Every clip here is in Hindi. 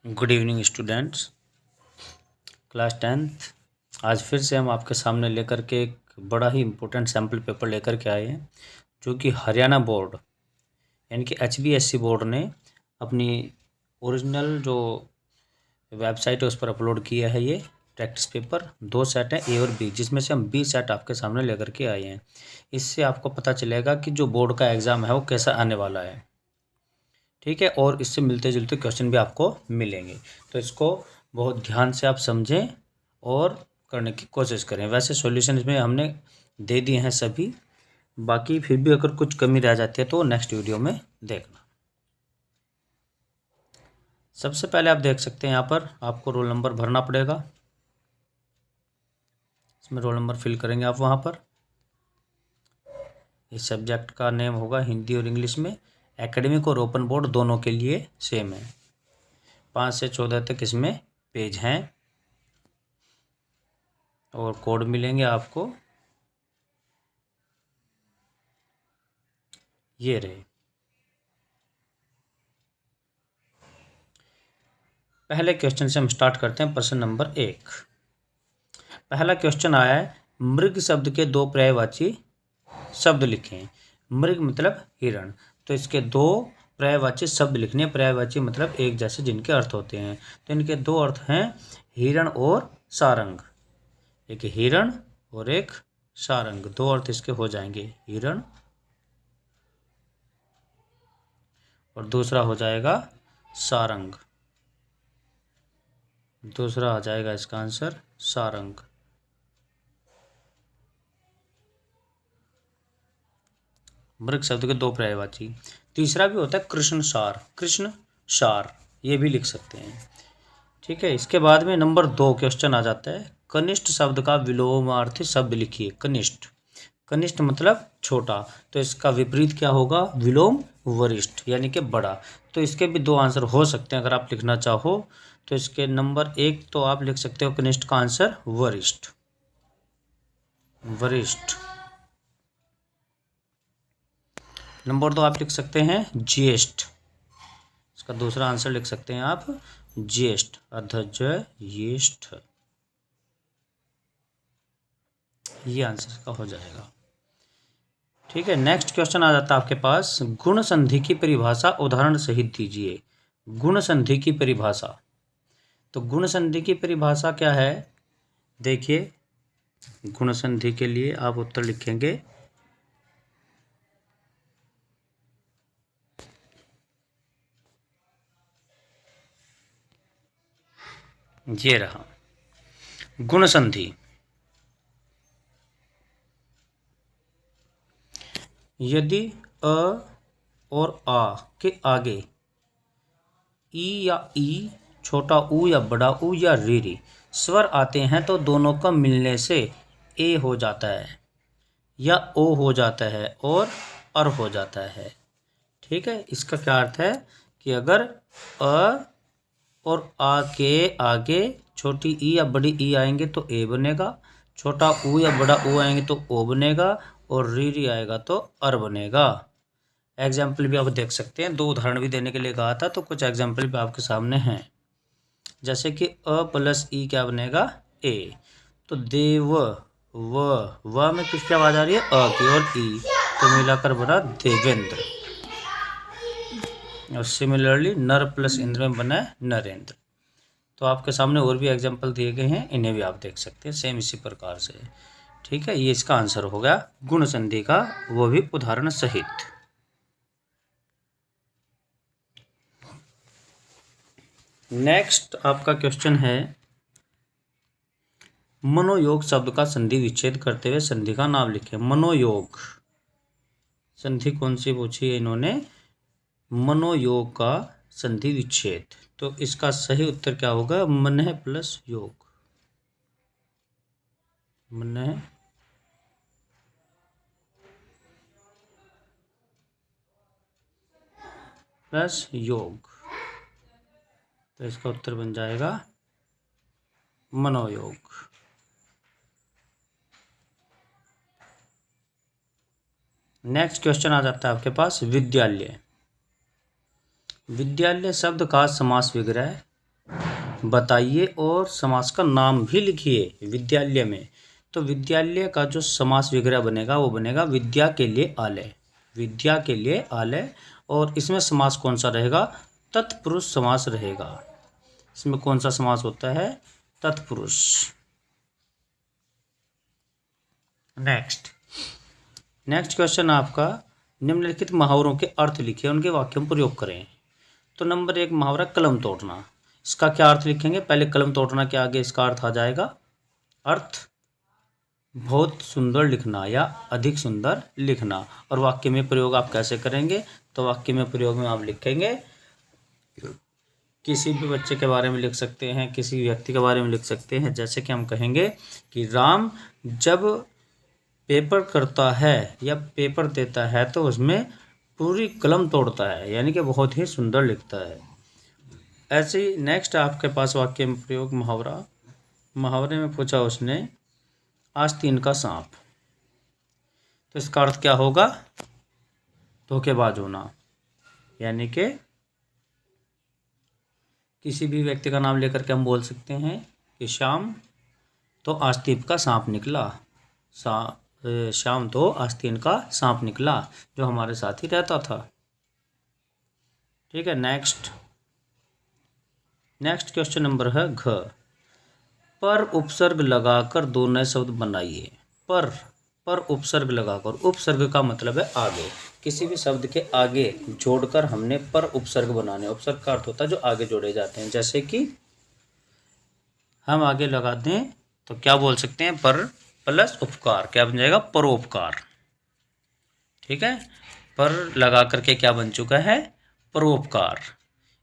Good evening students, class 10th। आज फिर से हम आपके सामने लेकर के एक बड़ा ही इम्पोर्टेंट सैम्पल पेपर लेकर के आए हैं, जो कि हरियाणा बोर्ड यानी कि HBSC बोर्ड ने अपनी ओरिजिनल जो वेबसाइट है उस पर अपलोड किया है। ये प्रैक्टिस पेपर 2 सेट हैं, A और B, जिसमें से हम B सेट आपके सामने लेकर के आए हैं। इससे आपको पता चलेगा कि जो बोर्ड का एग्ज़ाम है वो कैसा आने वाला है, ठीक है। और इससे मिलते जुलते क्वेश्चन भी आपको मिलेंगे, तो इसको बहुत ध्यान से आप समझें और करने की कोशिश करें। वैसे सॉल्यूशन इसमें हमने दे दिए हैं सभी, बाकी फिर भी अगर कुछ कमी रह जाती है तो नेक्स्ट वीडियो में देखना। सबसे पहले आप देख सकते हैं यहाँ पर आपको रोल नंबर भरना पड़ेगा। इसमें रोल नंबर फिल करेंगे आप वहाँ पर। इस सब्जेक्ट का नेम होगा हिंदी और इंग्लिश में। एकेडमिक और ओपन बोर्ड दोनों के लिए सेम है। 5 से 14 तक इसमें पेज हैं और कोड मिलेंगे आपको, ये रहे। पहले क्वेश्चन से हम स्टार्ट करते हैं। प्रश्न नंबर 1। पहला क्वेश्चन आया है, मृग शब्द के 2 पर्यायवाची शब्द लिखें। मृग मतलब हिरण, तो इसके 2 पर्यायवाची शब्द लिखने हैं। पर्यायवाची मतलब एक जैसे जिनके अर्थ होते हैं, तो इनके 2 अर्थ हैं हिरण और सारंग। एक हिरण और एक सारंग, 2 अर्थ इसके हो जाएंगे, हिरण और दूसरा हो जाएगा सारंग। दूसरा आ जाएगा इसका आंसर सारंग। मृग शब्द के 2 पर्यायवाची। तीसरा भी होता है कृष्ण सार, कृष्ण सार, ये भी लिख सकते हैं, ठीक है। इसके बाद में नंबर 2 क्वेश्चन आ जाता है, कनिष्ठ शब्द का विलोमार्थी शब्द लिखिए। कनिष्ठ, कनिष्ठ मतलब छोटा, तो इसका विपरीत क्या होगा, विलोम वरिष्ठ यानी कि बड़ा। तो इसके भी 2 आंसर हो सकते हैं अगर आप लिखना चाहो। तो इसके नंबर 1 तो आप लिख सकते हो कनिष्ठ का आंसर वरिष्ठ, वरिष्ठ। नंबर 2 आप लिख सकते हैं ज्येष्ठ। इसका दूसरा आंसर लिख सकते हैं आप ज्येष्ठ, अधज ज्येष्ठ, ये आंसर का हो जाएगा, ठीक है। नेक्स्ट क्वेश्चन आ जाता है आपके पास, गुण संधि की परिभाषा उदाहरण सहित दीजिए। गुण संधि की परिभाषा, तो गुण संधि की परिभाषा क्या है, देखिए। गुण संधि के लिए आप उत्तर लिखेंगे ये रहा। गुण संधि, यदि अ और आ के आगे ई या ई, छोटा ऊ या बड़ा ऊ या री स्वर आते हैं तो दोनों का मिलने से ए हो जाता है या ओ हो जाता है और अर हो जाता है, ठीक है। इसका क्या अर्थ है कि अगर अ और आ के आगे छोटी ई या बड़ी ई आएंगे तो ए बनेगा, छोटा ऊ या बड़ा ऊ आएंगे तो ओ बनेगा, और री आएगा तो अर बनेगा। एग्जाम्पल भी आप देख सकते हैं, 2 उदाहरण भी देने के लिए कहा था, तो कुछ एग्जाम्पल भी आपके सामने हैं। जैसे कि अ प्लस ई क्या बनेगा, ए। तो देव, व में किसकी आवाज आ रही है, अ की, और ई, तो मिलाकर बना देवेंद्र। और सिमिलरली नर प्लस इंद्र में बना है नरेंद्र। तो आपके सामने और भी एग्जाम्पल दिए गए हैं, इन्हें भी आप देख सकते हैं सेम इसी प्रकार से, ठीक है। ये इसका आंसर हो गया गुण संधि का, वो भी उदाहरण सहित। नेक्स्ट आपका क्वेश्चन है, मनोयोग शब्द का संधि विच्छेद करते हुए संधि का नाम लिखें। मनोयोग संधि कौन सी पूछी है इन्होंने, मनोयोग का संधि विच्छेद। तो इसका सही उत्तर क्या होगा, मन प्लस योग, मन प्लस योग, तो इसका उत्तर बन जाएगा मनोयोग। नेक्स्ट क्वेश्चन आ जाता है आपके पास, विद्यालय। विद्यालय शब्द का समास विग्रह बताइए और समास का नाम भी लिखिए विद्यालय में। तो विद्यालय का जो समास विग्रह बनेगा वो बनेगा विद्या के लिए आलय, विद्या के लिए आलय। और इसमें समास कौन सा रहेगा? तत्पुरुष समास रहेगा। इसमें कौन सा समास होता है? तत्पुरुष। नेक्स्ट क्वेश्चन आपका, निम्नलिखित मुहावरों के अर्थ लिखिए, उनके वाक्यों में प्रयोग करें। तो नंबर 1 मुहावरा कलम तोड़ना। इसका क्या अर्थ लिखेंगे? पहले कलम तोड़ना के आगे इसका अर्थ आ जाएगा, अर्थ बहुत सुंदर लिखना या अधिक सुंदर लिखना। और वाक्य में प्रयोग आप कैसे करेंगे? तो वाक्य में प्रयोग में आप लिखेंगे, किसी भी बच्चे के बारे में लिख सकते हैं, किसी व्यक्ति के बारे में लिख सकते हैं। जैसे कि हम कहेंगे कि राम जब पेपर करता है या पेपर देता है तो उसमें पूरी कलम तोड़ता है, यानी कि बहुत ही सुंदर लिखता है। ऐसे ही नेक्स्ट आपके पास वाक्य में प्रयोग मुहावरा, मुहावरे में पूछा उसने आस्तीन का सांप। तो इसका अर्थ क्या होगा? धोखेबाज होना, यानी कि किसी भी व्यक्ति का नाम लेकर के हम बोल सकते हैं कि श्याम तो आस्तीन का सांप निकला, श्याम तो आस्तीन का सांप निकला, जो हमारे साथ ही रहता था। ठीक है। नेक्स्ट क्वेश्चन नंबर है घ। पर उपसर्ग लगाकर दो नए शब्द बनाइए। पर उपसर्ग लगाकर, उपसर्ग का मतलब है आगे, किसी भी शब्द के आगे जोड़कर हमने पर उपसर्ग बनाने। उपसर्ग का अर्थ होता है जो आगे जोड़े जाते हैं। जैसे कि हम आगे लगा दें तो क्या बोल सकते हैं? पर प्लस उपकार, क्या बन जाएगा? परोपकार। ठीक है। पर लगा करके क्या बन चुका है? परोपकार।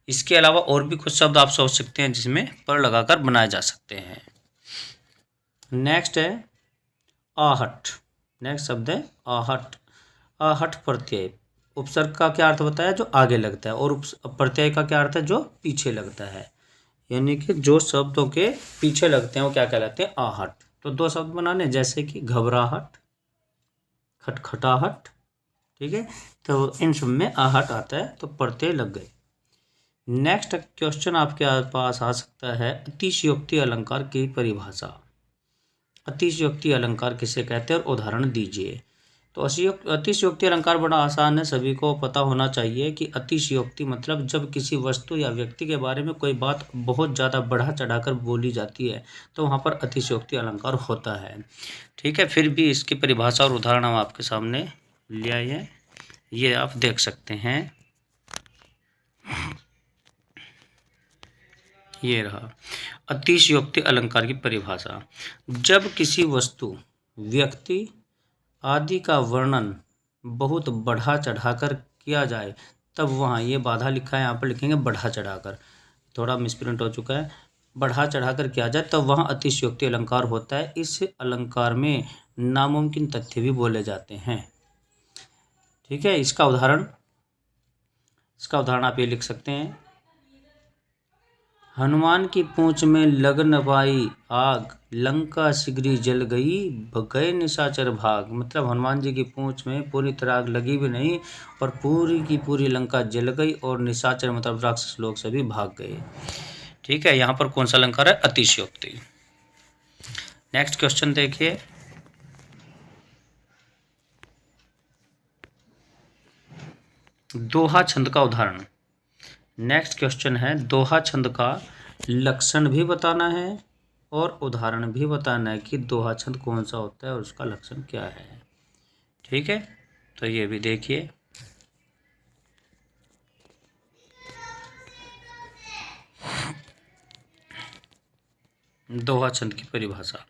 इसके अलावा और भी कुछ शब्द आप सोच सकते हैं जिसमें पर लगाकर बनाए जा सकते हैं। नेक्स्ट है आहट। नेक्स्ट शब्द है आहट। आहट प्रत्यय, उपसर्ग का क्या अर्थ बताया? जो आगे लगता है। और प्रत्यय का क्या अर्थ है? जो पीछे लगता है, यानी कि जो शब्दों के पीछे लगते हैं वो क्या कहलाते हैं? आहट। तो दो शब्द बनाने, जैसे कि घबराहट, खटखटाहट। ठीक है। तो इन सब में आहट आता है, तो प्रत्यय लग गए। नेक्स्ट क्वेश्चन आपके पास आ सकता है अतिशयोक्ति अलंकार की परिभाषा। अतिशयोक्ति अलंकार किसे कहते हैं और उदाहरण दीजिए। तो अतिशयोक्ति अलंकार बड़ा आसान है, सभी को पता होना चाहिए कि अतिशयोक्ति मतलब जब किसी वस्तु या व्यक्ति के बारे में कोई बात बहुत ज़्यादा बढ़ा चढ़ाकर बोली जाती है तो वहाँ पर अतिशयोक्ति अलंकार होता है। ठीक है। फिर भी इसकी परिभाषा और उदाहरण हम आपके सामने ले आए हैं, ये आप देख सकते हैं। ये रहा अतिशयोक्ति अलंकार की परिभाषा। जब किसी वस्तु, व्यक्ति आदि का वर्णन बहुत बढ़ा चढ़ाकर किया जाए तब वहाँ, ये बाधा लिखा है, यहाँ पर लिखेंगे बढ़ा चढ़ाकर, थोड़ा मिसप्रिंट हो चुका है। बढ़ा चढ़ाकर किया जाए तब वहाँ अतिशयोक्ति अलंकार होता है। इस अलंकार में नामुमकिन तथ्य भी बोले जाते हैं। ठीक है। इसका उदाहरण आप ये लिख सकते हैं, हनुमान की पूंछ में लग न पाई आग, लंका शीघ्र जल गई, गए निशाचर भाग। मतलब हनुमान जी की पूंछ में पूरी तरह आग लगी भी नहीं और पूरी की पूरी लंका जल गई और निशाचर मतलब राक्षस लोग सभी भाग गए। ठीक है। यहाँ पर कौन सा अलंकार है? अतिशयोक्ति। नेक्स्ट क्वेश्चन देखिए, दोहा छंद का उदाहरण। नेक्स्ट क्वेश्चन है, दोहा छंद का लक्षण भी बताना है और उदाहरण भी बताना है कि दोहा छंद कौन सा होता है और उसका लक्षण क्या है। ठीक है। तो ये भी देखिए, दोहा छंद की परिभाषा।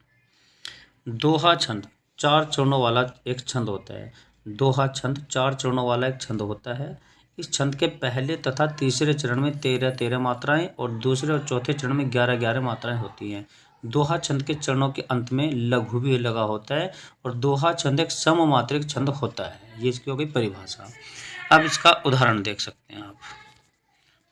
दोहा छंद 4 चरणों वाला एक छंद होता है। दोहा छंद 4 चरणों वाला एक छंद होता है। इस छंद के पहले तथा तीसरे चरण में 13-13 मात्राएं और दूसरे और चौथे चरण में 11-11 मात्राएं होती हैं। दोहा छंद के चरणों के अंत में लघु भी लगा होता है और दोहा छंद एक सममात्रिक छंद होता है। ये इसकी हो गई परिभाषा। अब इसका उदाहरण देख सकते हैं आप।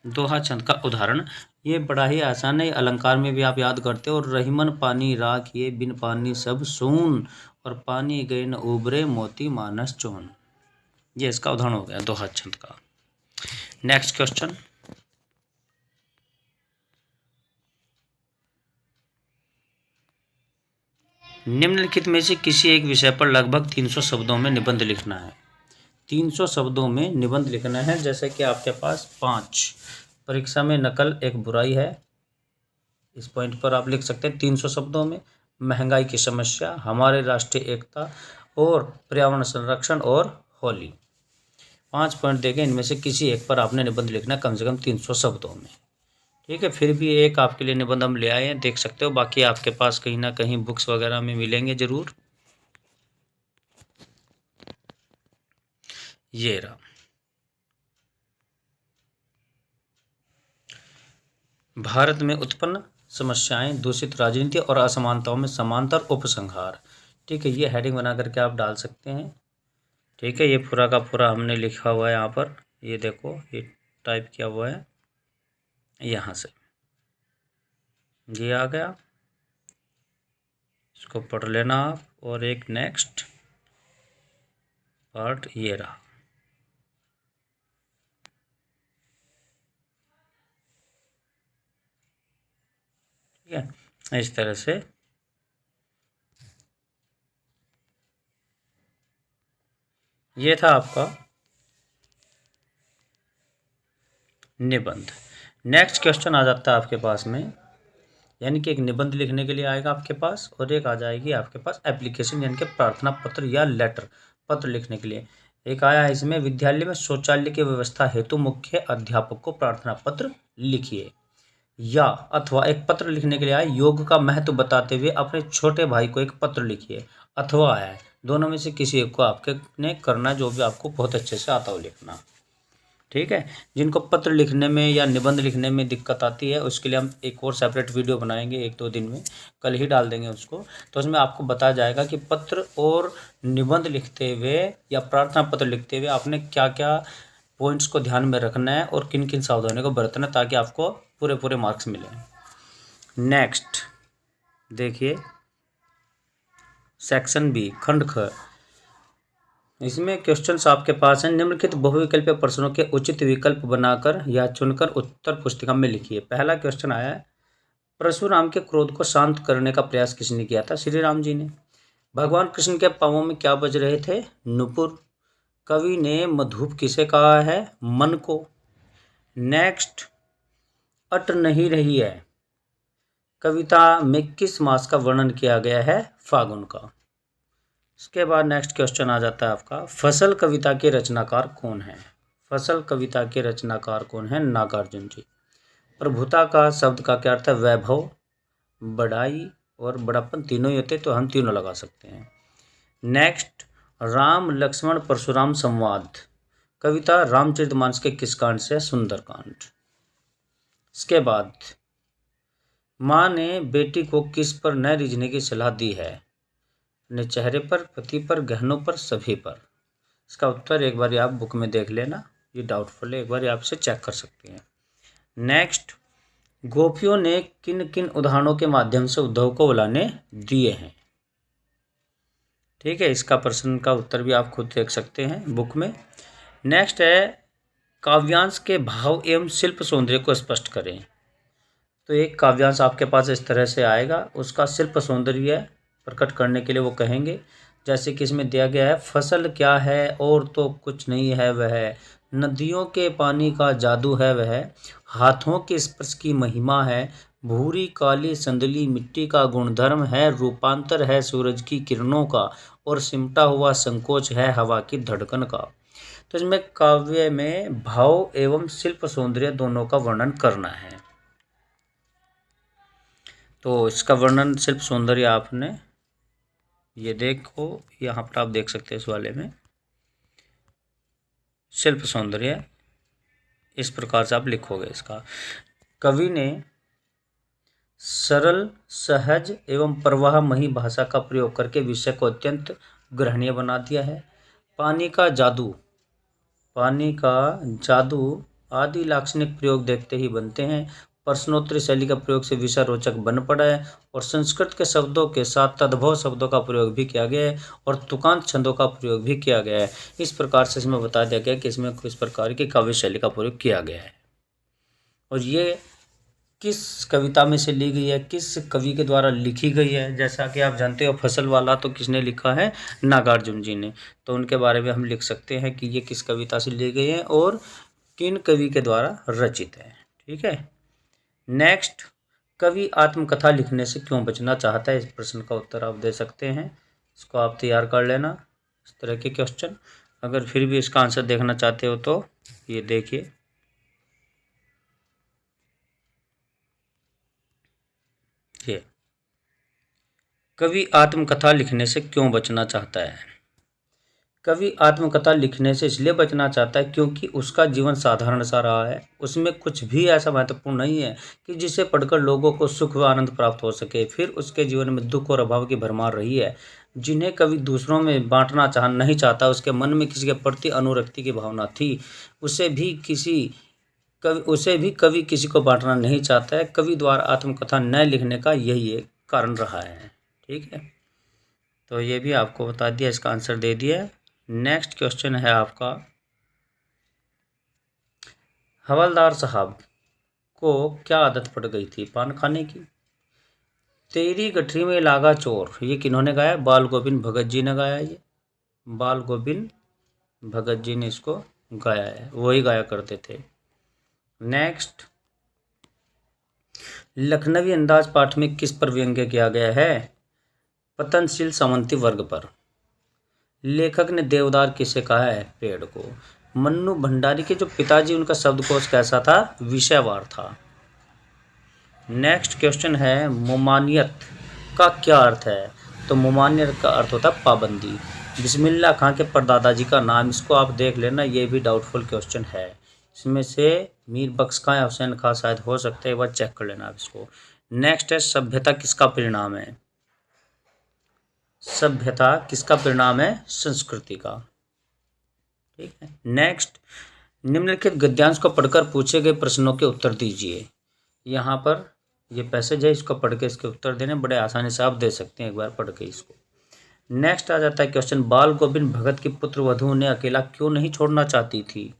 दोहा छंद का उदाहरण ये बड़ा ही आसान है, अलंकार में भी आप याद करते हो। रहीमन पानी राख ये बिन पानी सब सून, और पानी गए न उबरे मोती मानस चोन। ये इसका उदाहरण हो गया दोहा छंद का। नेक्स्ट क्वेश्चन, निम्नलिखित में से किसी एक विषय पर लगभग 300 शब्दों में निबंध लिखना है। 300 शब्दों में निबंध लिखना है। जैसे कि आपके पास 5 परीक्षा में नकल एक बुराई है, इस पॉइंट पर आप लिख सकते हैं 300 शब्दों में। महंगाई की समस्या, हमारे राष्ट्रीय एकता और पर्यावरण संरक्षण और होली। 5 पॉइंट देके इनमें से किसी एक पर आपने निबंध लिखना कम से कम 300 शब्दों में। ठीक है, फिर भी एक आपके लिए निबंध हम ले आए हैं, देख सकते हो। बाकी आपके पास कहीं ना कहीं बुक्स वगैरह में मिलेंगे जरूर। ये रहा। भारत में उत्पन्न समस्याएं, दूषित राजनीति और असमानताओं में समांतर उपसंहार। ठीक है, ये हेडिंग बना करके आप डाल सकते हैं। ठीक है, ये पूरा का पूरा हमने लिखा हुआ है यहाँ पर, ये देखो, ये टाइप किया हुआ है यहाँ से, ये आ गया। इसको पढ़ लेना आप। और एक नेक्स्ट पार्ट ये रहा। ठीक है, इस तरह से ये था आपका निबंध। नेक्स्ट क्वेश्चन आ जाता है आपके पास में, यानी कि एक निबंध लिखने के लिए आएगा आपके पास, और एक आ जाएगी आपके पास एप्लीकेशन, यानी कि प्रार्थना पत्र या लेटर, पत्र लिखने के लिए। एक आया है इसमें, विद्यालय में शौचालय की व्यवस्था हेतु मुख्य अध्यापक को प्रार्थना पत्र लिखिए। या अथवा एक पत्र लिखने के लिए आए, योग का महत्व बताते हुए अपने छोटे भाई को एक पत्र लिखिए। अथवा आया है, दोनों में से किसी एक को आपके ने करना, जो भी आपको बहुत अच्छे से आता हो लिखना। ठीक है, जिनको पत्र लिखने में या निबंध लिखने में दिक्कत आती है, उसके लिए हम एक और सेपरेट वीडियो बनाएंगे 1-2 दिन में, कल ही डाल देंगे उसको। तो उसमें आपको बताया जाएगा कि पत्र और निबंध लिखते हुए या प्रार्थना पत्र लिखते हुए आपने क्या क्या पॉइंट्स को ध्यान में रखना है और किन किन सावधानियों को बरतना है, ताकि आपको पूरे पूरे मार्क्स मिलें। नेक्स्ट देखिए, सेक्शन बी, खंड ख। इसमें क्वेश्चंस आपके पास हैं। निम्नलिखित बहुविकल्पीय प्रश्नों के उचित विकल्प बनाकर या चुनकर उत्तर पुस्तिका में लिखिए। पहला क्वेश्चन आया है, परशुराम के क्रोध को शांत करने का प्रयास किसने किया था? श्री राम जी ने। भगवान कृष्ण के पांवों में क्या बज रहे थे? नुपुर। कवि ने मधुप किसे कहा है? मन को। नेक्स्ट, अट नहीं रही है कविता में किस मास का वर्णन किया गया है? फागुन का। इसके बाद नेक्स्ट क्वेश्चन आ जाता है आपका, फसल कविता के रचनाकार कौन है? फसल कविता के रचनाकार कौन है? नागार्जुन जी। प्रभुता का शब्द का क्या अर्थ है? वैभव, बड़ाई और बड़ापन, तीनों ही होते, तो हम तीनों लगा सकते हैं। नेक्स्ट, राम लक्ष्मण परशुराम संवाद कविता रामचरितमानस के किस कांड से? सुंदरकांड। इसके बाद, माँ ने बेटी को किस पर न रीझने की सलाह दी है? अपने चेहरे पर, पति पर, गहनों पर, सभी पर। इसका उत्तर एक बार आप बुक में देख लेना, ये डाउटफुल है, एक बार आप इसे चेक कर सकते हैं। नेक्स्ट, गोपियों ने किन किन उदाहरणों के माध्यम से उद्धव को बुलाने दिए हैं? ठीक है, इसका प्रश्न का उत्तर भी आप खुद देख सकते हैं बुक में। नेक्स्ट है, काव्यांश के भाव एवं शिल्प सौंदर्य को स्पष्ट करें। तो एक काव्यांश आपके पास इस तरह से आएगा, उसका शिल्प सौंदर्य प्रकट करने के लिए वो कहेंगे, जैसे कि इसमें दिया गया है, फसल क्या है और तो कुछ नहीं है वह, नदियों के पानी का जादू है वह, हाथों के स्पर्श की महिमा है, भूरी काली संदली मिट्टी का गुणधर्म है, रूपांतर है सूरज की किरणों का, और सिमटा हुआ संकोच है हवा की धड़कन का। तो इसमें काव्य में भाव एवं शिल्प सौंदर्य दोनों का वर्णन करना है। तो इसका वर्णन शिल्प सौंदर्य आपने ये देखो, यहाँ पर आप देख सकते हैं इस वाले में शिल्प सौंदर्य इस प्रकार से आप लिखोगे। इसका कवि ने सरल, सहज एवं प्रवाहमयी भाषा का प्रयोग करके विषय को अत्यंत ग्रहणीय बना दिया है। पानी का जादू आदि लाक्षणिक प्रयोग देखते ही बनते हैं। प्रश्नोत्तरी शैली का प्रयोग से विषय रोचक बन पड़ा है, और संस्कृत के शब्दों के साथ तद्भव शब्दों का प्रयोग भी किया गया है, और तुकांत छंदों का प्रयोग भी किया गया है। इस प्रकार से इसमें बता दिया गया कि इसमें किस प्रकार की काव्य शैली का प्रयोग किया गया है। और ये किस कविता में से ली गई है, किस कवि के द्वारा लिखी गई है। जैसा कि आप जानते हो फसल वाला तो किसने लिखा है, नागार्जुन जी ने। तो उनके बारे में हम लिख सकते हैं कि ये किस कविता से ली गई है और किन कवि के द्वारा रचित है। ठीक है। नेक्स्ट, कवि आत्मकथा लिखने से क्यों बचना चाहता है। इस प्रश्न का उत्तर आप दे सकते हैं, इसको आप तैयार कर लेना। इस तरह के क्वेश्चन, अगर फिर भी इसका आंसर देखना चाहते हो तो ये देखिए, ये कवि आत्मकथा लिखने से क्यों बचना चाहता है। कवि आत्मकथा लिखने से इसलिए बचना चाहता है क्योंकि उसका जीवन साधारण सा रहा है, उसमें कुछ भी ऐसा महत्वपूर्ण नहीं है कि जिसे पढ़कर लोगों को सुख व आनंद प्राप्त हो सके। फिर उसके जीवन में दुख और अभाव की भरमार रही है, जिन्हें कवि दूसरों में बांटना नहीं चाहता। उसके मन में किसी के प्रति अनुरक्ति की भावना थी, उसे भी कवि किसी को बांटना नहीं चाहता है। कवि द्वारा आत्मकथा न लिखने का यही एक कारण रहा है। ठीक है, तो ये भी आपको बता दिया, इसका आंसर दे दिया। नेक्स्ट क्वेश्चन है आपका, हवलदार साहब को क्या आदत पड़ गई थी, पान खाने की। तेरी गठरी में लागा चोर, ये किन्होंने गाया, बाल गोविंद भगत जी ने गाया। ये बाल गोविंद भगत जी ने इसको गाया है, वही गाया करते थे। नेक्स्ट, लखनवी अंदाज पाठ में किस पर व्यंग्य किया गया है, पतनशील सामंती वर्ग पर। लेखक ने देवदार किसे कहा है, पेड़ को। मन्नू भंडारी के जो पिताजी, उनका शब्दकोश कैसा था, विषयवार था। नेक्स्ट क्वेश्चन है, मुमानियत का क्या अर्थ है। तो मुमानियत का अर्थ होता है पाबंदी। बिस्मिल्लाह खां के परदादा जी का नाम, इसको आप देख लेना, ये भी डाउटफुल क्वेश्चन है। इसमें से मीर बख्श खां या हुसैन खां शायद हो सकते हैं, एक बार चेक कर लेना आप इसको। नेक्स्ट है, सभ्यता किसका परिणाम है। सभ्यता किसका परिणाम है, संस्कृति का। ठीक है। नेक्स्ट, निम्नलिखित गद्यांश को पढ़कर पूछे गए प्रश्नों के उत्तर दीजिए। यहाँ पर ये पैसेज है, इसको पढ़ के इसके उत्तर देने, बड़े आसानी से आप दे सकते हैं एक बार पढ़ के इसको। नेक्स्ट आ जाता है क्वेश्चन, बाल गोविंद भगत की पुत्र वधु उन्हें अकेला क्यों नहीं छोड़ना चाहती थी।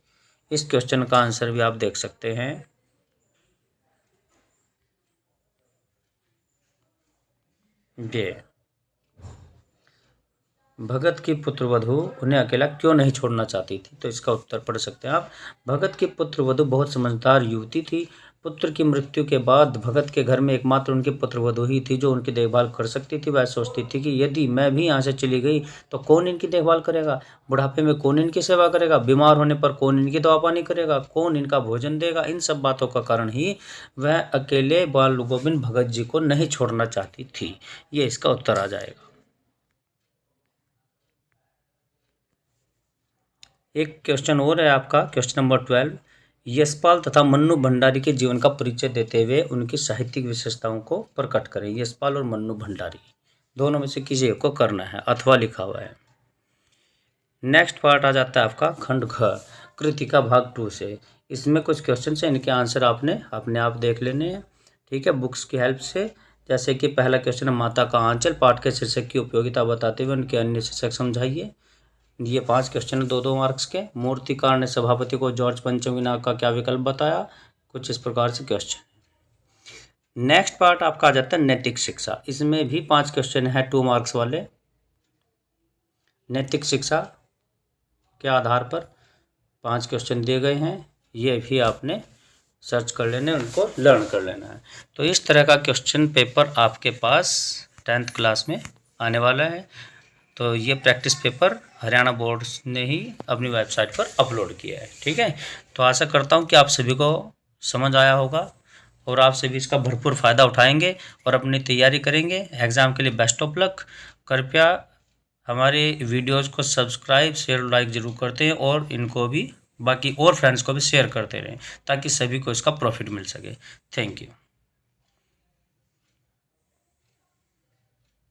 इस क्वेश्चन का आंसर भी आप देख सकते हैं। ये भगत की पुत्रवधू उन्हें अकेला क्यों नहीं छोड़ना चाहती थी, तो इसका उत्तर पढ़ सकते हैं आप। भगत की पुत्रवधू बहुत समझदार युवती थी। पुत्र की मृत्यु के बाद भगत के घर में एकमात्र उनकी पुत्रवधू ही थी जो उनकी देखभाल कर सकती थी। वह सोचती थी कि यदि मैं भी यहाँ से चली गई तो कौन इनकी देखभाल करेगा, बुढ़ापे में कौन इनकी सेवा करेगा, बीमार होने पर कौन इनकी दवा पानी करेगा, कौन इनका भोजन देगा। इन सब बातों का कारण ही वह अकेले बाल गोविंद भगत जी को नहीं छोड़ना चाहती थी। ये इसका उत्तर आ जाएगा। एक क्वेश्चन और है आपका, क्वेश्चन नंबर 12, यशपाल तथा मन्नू भंडारी के जीवन का परिचय देते हुए उनकी साहित्यिक विशेषताओं को प्रकट करें। यशपाल और मन्नू भंडारी दोनों में से किसी एक को करना है, अथवा लिखा हुआ है। नेक्स्ट पार्ट आ जाता है आपका खंड घ, कृतिका भाग 2 से। इसमें कुछ क्वेश्चन है, इनके आंसर आपने अपने आप देख लेने हैं। ठीक है, बुक्स की हेल्प से। जैसे कि पहला क्वेश्चन है, माता का आंचल, पाठ के शीर्षक की उपयोगिता बताते हुए उनके अन्य शीर्षक समझाइए। ये 5 क्वेश्चन है 2-2 मार्क्स के। मूर्तिकार ने सभापति को जॉर्ज पंचमी नाग का क्या विकल्प बताया, कुछ इस प्रकार से क्वेश्चन। नेक्स्ट पार्ट आपका आ जाता है नैतिक शिक्षा। इसमें भी 5 क्वेश्चन है 2 मार्क्स वाले। नैतिक शिक्षा के आधार पर 5 क्वेश्चन दिए गए हैं, ये भी आपने सर्च कर लेने, उनको लर्न कर लेना है। तो इस तरह का क्वेश्चन पेपर आपके पास 10th क्लास में आने वाला है। तो ये प्रैक्टिस पेपर हरियाणा बोर्ड ने ही अपनी वेबसाइट पर अपलोड किया है। ठीक है, तो आशा करता हूँ कि आप सभी को समझ आया होगा और आप सभी इसका भरपूर फ़ायदा उठाएंगे और अपनी तैयारी करेंगे एग्ज़ाम के लिए। Best of luck. कृपया हमारे वीडियोज़ को सब्सक्राइब, शेयर, लाइक ज़रूर करते हैं और इनको भी बाकी और फ्रेंड्स को भी शेयर करते रहें ताकि सभी को इसका प्रॉफिट मिल सके। Thank you.